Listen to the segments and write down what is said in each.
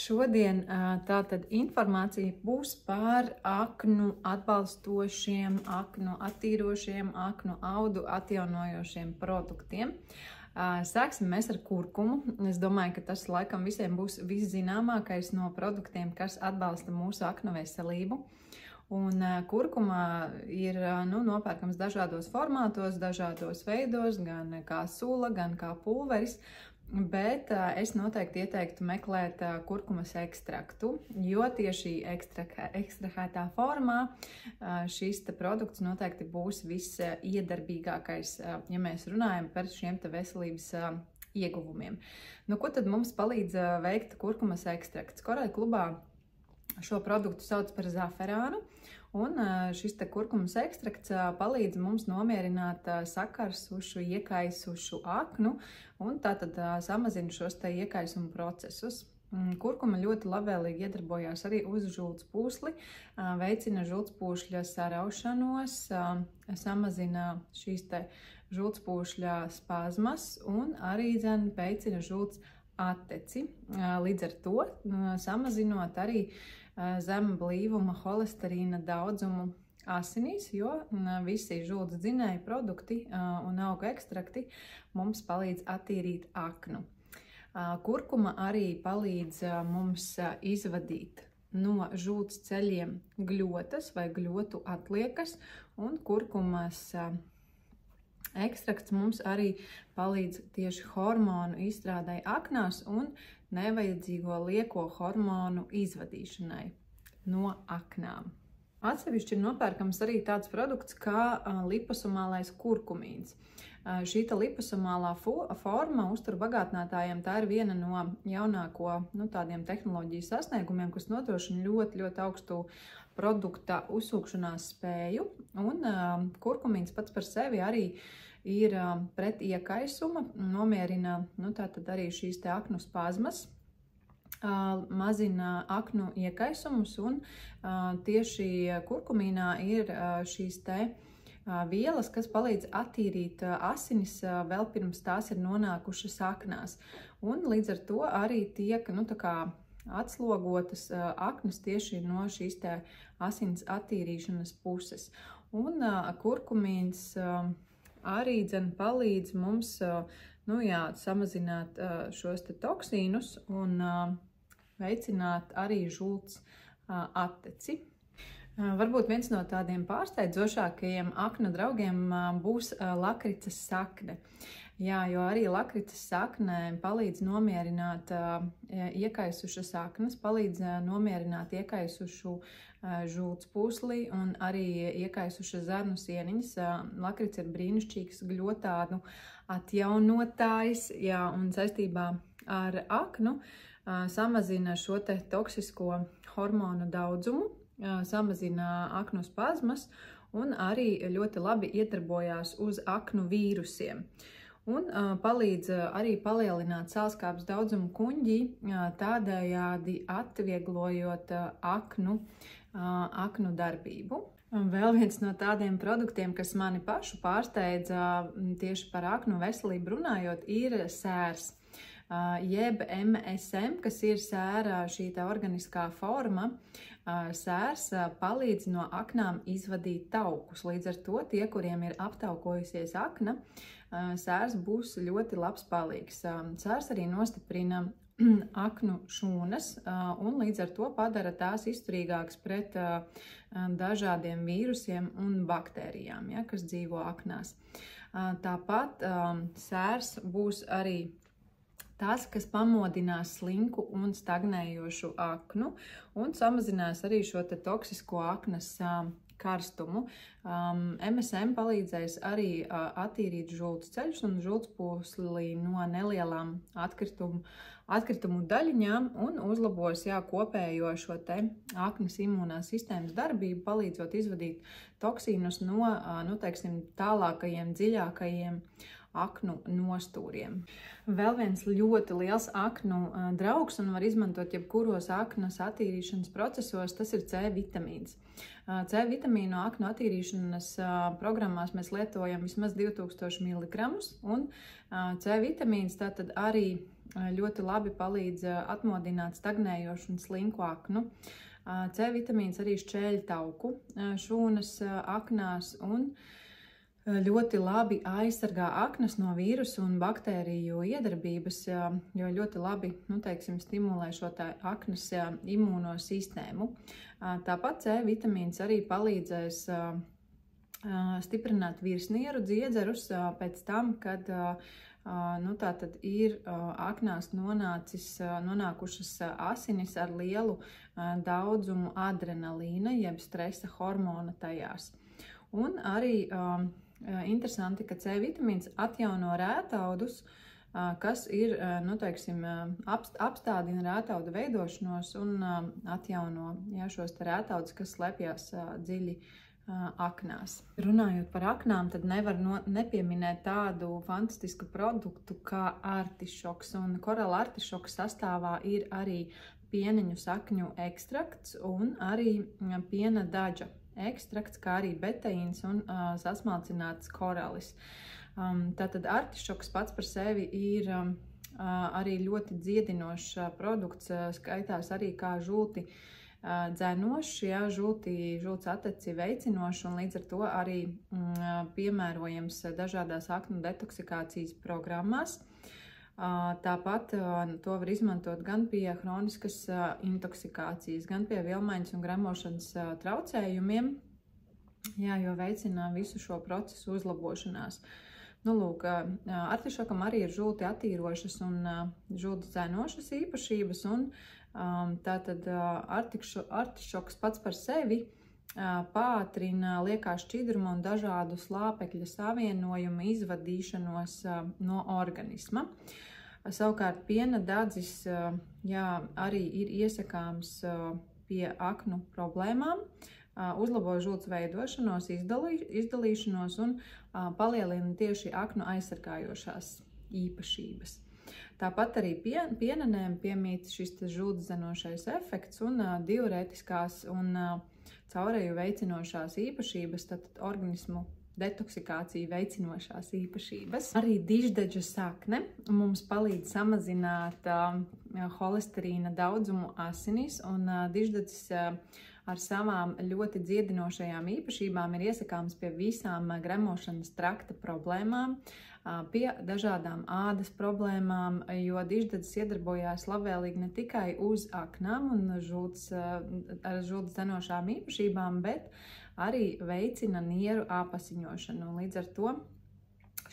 Šodien tātad informācija būs par aknu atbalstošiem, aknu attīrošiem, aknu audu atjaunojošiem produktiem. Sāksim mēs ar kurkumu. Es domāju, ka tas laikam visiem būs viszināmākais no produktiem, kas atbalsta mūsu aknu veselību. Un kurkuma ir nopērkams dažādos formātos, dažādos veidos, gan kā sula, gan kā pulveris. Bet es noteikti ieteiktu meklēt kurkumas ekstraktu, jo tieši ekstrahētā formā šis produkts noteikti būs visiedarbīgākais, ja mēs runājam par šiem te veselības ieguvumiem. Ko tad mums palīdz veikt kurkumas ekstrakts? Korai klubā šo produktu sauc par zaferānu, un šis te kurkumas ekstrakts palīdz mums nomierināt sakarsušu, iekaisušu aknu, un tātad samazina šos te iekaisumu procesus. Kurkuma ļoti labvēlīgi iedarbojās arī uz žultspūsli, veicina žultspūšļa saraušanos, samazina šīs te žultspūšļa spazmas un arī veicina žults atteci. Līdz ar to samazinot arī zema blīvuma holesterīna daudzumu asinīs, jo visi žults dzinēju produkti un auga ekstrakti mums palīdz attīrīt aknu. Kurkuma arī palīdz mums izvadīt no žults ceļiem gļotas vai gļotu atliekas, un kurkumas ekstrakts mums arī palīdz tieši hormonu izstrādai aknās un nevajadzīgo lieko hormonu izvadīšanai no aknām. Atsevišķi ir nopērkams arī tāds produkts kā liposomālais kurkumīns. Šī liposomālā forma uzturbagātinātājiem tā ir viena no jaunāko tādiem tehnoloģiju sasniegumiem, kas nodrošina ļoti augstu produkta uzsūkšanās spēju, un kurkumīns pats par sevi arī ir pret iekaisuma, nomierina tātad arī šīs te aknu spazmas, mazina aknu iekaisumus, un tieši kurkumīnā ir šīs te vielas, kas palīdz attīrīt asinis vēl pirms tās ir nonākušas aknās. Un līdz ar to arī tiek atslogotas aknas tieši no šīs te asins attīrīšanas puses. Un kurkumīns arī palīdz mums samazināt šos te toksīnus un veicināt arī žults atteci. Varbūt viens no tādiem pārsteidzošākajiem aknu draugiem būs lakricas sakne. Jā, jo arī lakricas sakne palīdz nomierināt iekaisušas aknas, palīdz nomierināt iekaisušu žultspūsli un arī iekaisušas zarnu sieniņas. Lakrica ir brīnišķīgs gļotādu atjaunotājs, jā, un saistībā ar aknu samazina šo te toksisko hormonu daudzumu, samazina aknu spazmas un arī ļoti labi iedarbojās uz aknu vīrusiem. Un palīdz arī palielināt sālskāpes daudzumu kuņģī, tādējādi atvieglojot aknu darbību. Un vēl viens no tādiem produktiem, kas mani pašu pārsteidza tieši par aknu veselību runājot, ir sērs, jeb MSM, kas ir sēra šī tā organiskā forma. Sērs palīdz no aknām izvadīt taukus. Līdz ar to tie, kuriem ir aptaukojusies akna, sērs būs ļoti labs palīgs. Sērs arī nostiprina aknu šūnas un līdz ar to padara tās izturīgākas pret dažādiem vīrusiem un baktērijām, ja, kas dzīvo aknās. Tāpat sērs būs arī tas, kas pamodinās slinku un stagnējošu aknu un samazinās arī šo te toksisko aknas karstumu. MSM palīdzēs arī attīrīt žults ceļus un žultspūsli no nelielām atkritumu daļiņām un uzlabos kopējo šo te aknas imūnās sistēmas darbību, palīdzot izvadīt toksīnus no tālākajiem, dziļākajiem aknu nostūriem. Vēl viens ļoti liels aknu draugs un var izmantot jebkuros aknas attīrīšanas procesos, tas ir C vitamīns. C vitamīnu aknu attīrīšanas programmās mēs lietojam vismaz 2000 mg, un C vitamīns tātad arī ļoti labi palīdz atmodināt stagnējošu un slinku aknu. C vitamīns arī šķēļ tauku šūnas aknās un ļoti labi aizsargā aknas no vīrusu un baktēriju iedarbības, jo ļoti labi, teiksim, stimulē šo aknas imūno sistēmu. Tāpat C vitamīns arī palīdzēs stiprināt virsnieru dziedzerus pēc tam, kad tātad ir aknās nonākušas asinis ar lielu daudzumu adrenalīna, jeb stresa hormona tajās. Un arī interesanti, ka C vitamīns atjauno rētaudus, kas ir, teiksim, apstādina rētaudu veidošanos un atjauno šos rētaudus, kas slēpjas dziļi aknās. Runājot par aknām, tad nevar nepieminēt tādu fantastisku produktu kā artišoks. Un korala artišoka sastāvā ir arī pieneņu sakņu ekstrakts un arī piena daļa ekstrakts, kā arī beteīns un sasmalcināts koralis. Tātad artišoks pats par sevi ir arī ļoti dziedinošs produkts, skaitās arī kā žulti dzenošs, žults ateci veicinošs un līdz ar to arī piemērojams dažādās aknu detoksikācijas programmās. Tāpat to var izmantot gan pie hroniskas intoksikācijas, gan pie vilmaiņas un gremošanas traucējumiem, jo veicina visu šo procesu uzlabošanās. Lūk, artišokam arī ir žulti attīrošas un žulti dzenošas īpašības, un tātad artišoks pats par sevi pātrina liekā šķidruma un dažādu slāpekļa savienojumu izvadīšanos no organisma. Savukārt piena dadzis arī ir iesakāms pie aknu problēmām, uzlabo žults veidošanos, izdalīšanos un palielina tieši aknu aizsargājošās īpašības. Tāpat arī pienenēm piemīt šis žultdzenošais efekts un diurētiskās un caureju veicinošās īpašības, tātad organismu detoksikāciju veicinošās īpašības. Arī diždeģa sakne mums palīdz samazināt holesterīna daudzumu asinīs, un diždeģis ar savām ļoti dziedinošajām īpašībām ir iesakāms pie visām gremošanas trakta problēmām, pie dažādām ādas problēmām, jo diždedzis iedarbojās labvēlīgi ne tikai uz aknām un ar žults dzenošām īpašībām, bet arī veicina nieru āpasiņošanu. Līdz ar to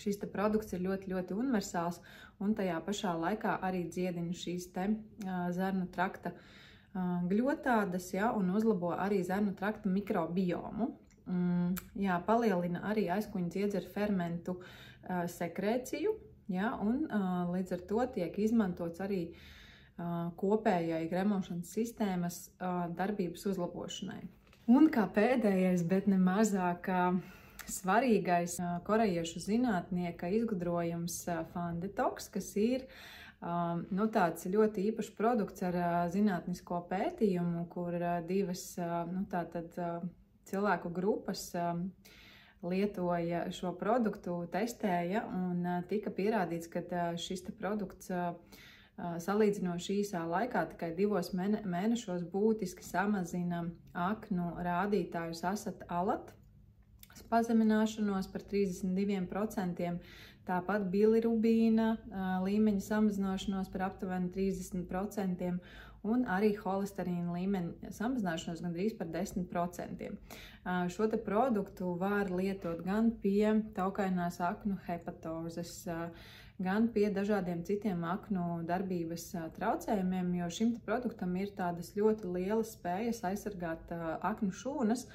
šis produkts ir ļoti, ļoti universāls un tajā pašā laikā arī dziedina šīs zarnu trakta gļotādas, un uzlabo arī zarnu trakta mikrobiomu. Palielina arī aizkuņu dziedzeru fermentu sekrēciju, un līdz ar to tiek izmantots arī kopējai gremošanas sistēmas darbības uzlabošanai. Un kā pēdējais, bet ne mazāk svarīgais korejiešu zinātnieka izgudrojums Fandetoks, kas ir tāds ļoti īpašs produkts ar zinātnisko pētījumu, kur divas cilvēku grupas lietoja šo produktu, testēja un tika pierādīts, ka šis produkts salīdzinoši īsā laikā, tikai 2 mēnešos būtiski samazina aknu rādītājus asat alat pazemināšanos par 32%, tāpat bilirubīna līmeņa samazināšanos par aptuveni 30% un arī holesterīna līmeņa samazināšanos gandrīz par 10%. Šo te produktu var lietot gan pie taukainās aknu hepatozes, gan pie dažādiem citiem aknu darbības traucējumiem, jo šim produktam ir tādas ļoti lielas spējas aizsargāt aknu šūnas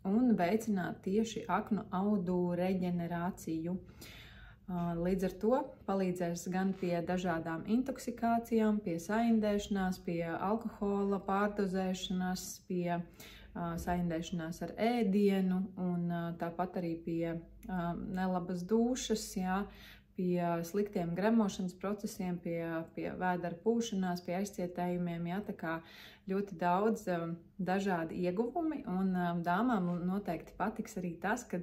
un veicināt tieši aknu audu reģenerāciju. Līdz ar to palīdzēs gan pie dažādām intoksikācijām, pie saindēšanās, pie alkohola pārdozēšanās, pie saindēšanās ar ēdienu un tāpat arī pie nelabas dūšas, pie sliktiem gremošanas procesiem, pie vēdera pūšanās, pie aizcietējumiem, tā kā ļoti daudz dažādi ieguvumi, un dāmām noteikti patiks arī tas, ka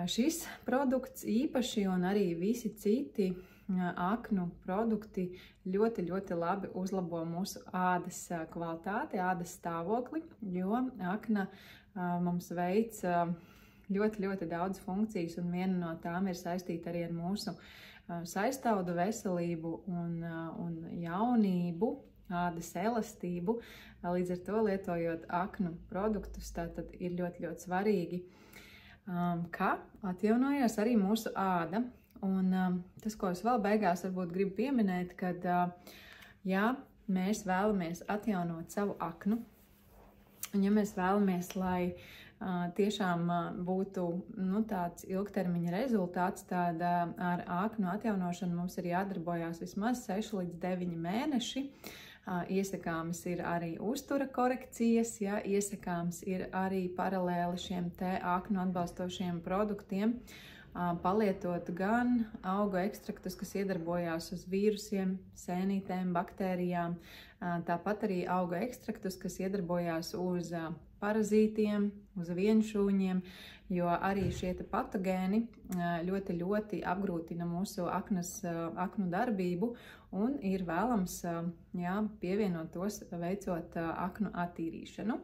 šis produkts īpaši un arī visi citi aknu produkti ļoti, ļoti labi uzlabo mūsu ādas kvalitāti, ādas stāvokli, jo akna mums veic ļoti, ļoti daudz funkcijas, un viena no tām ir saistīta arī ar mūsu saistaudu veselību un jaunību, ādas elastību. Līdz ar to, lietojot aknu produktus, tātad ir ļoti, ļoti svarīgi, ka atjaunojas arī mūsu āda. Un tas, ko es vēl beigās varbūt gribu pieminēt, kad, ja mēs vēlamies atjaunot savu aknu, un ja mēs vēlamies, lai tiešām būtu tāds ilgtermiņa rezultāts, tad ar aknu atjaunošanu mums ir jādarbojās vismaz 6 līdz 9 mēneši. Iesakāmas ir arī uztura korekcijas, ja, iesakāms ir arī paralēli šiem te aknu atbalstošiem produktiem, palietot gan augu ekstraktus, kas iedarbojās uz vīrusiem, sēnītēm, baktērijām, tāpat arī augu ekstraktus, kas iedarbojās uz parazītiem, uz vienšūņiem, jo arī šie patogēni ļoti, ļoti apgrūtina mūsu aknu darbību, un ir vēlams pievienot tos, veicot aknu attīrīšanu.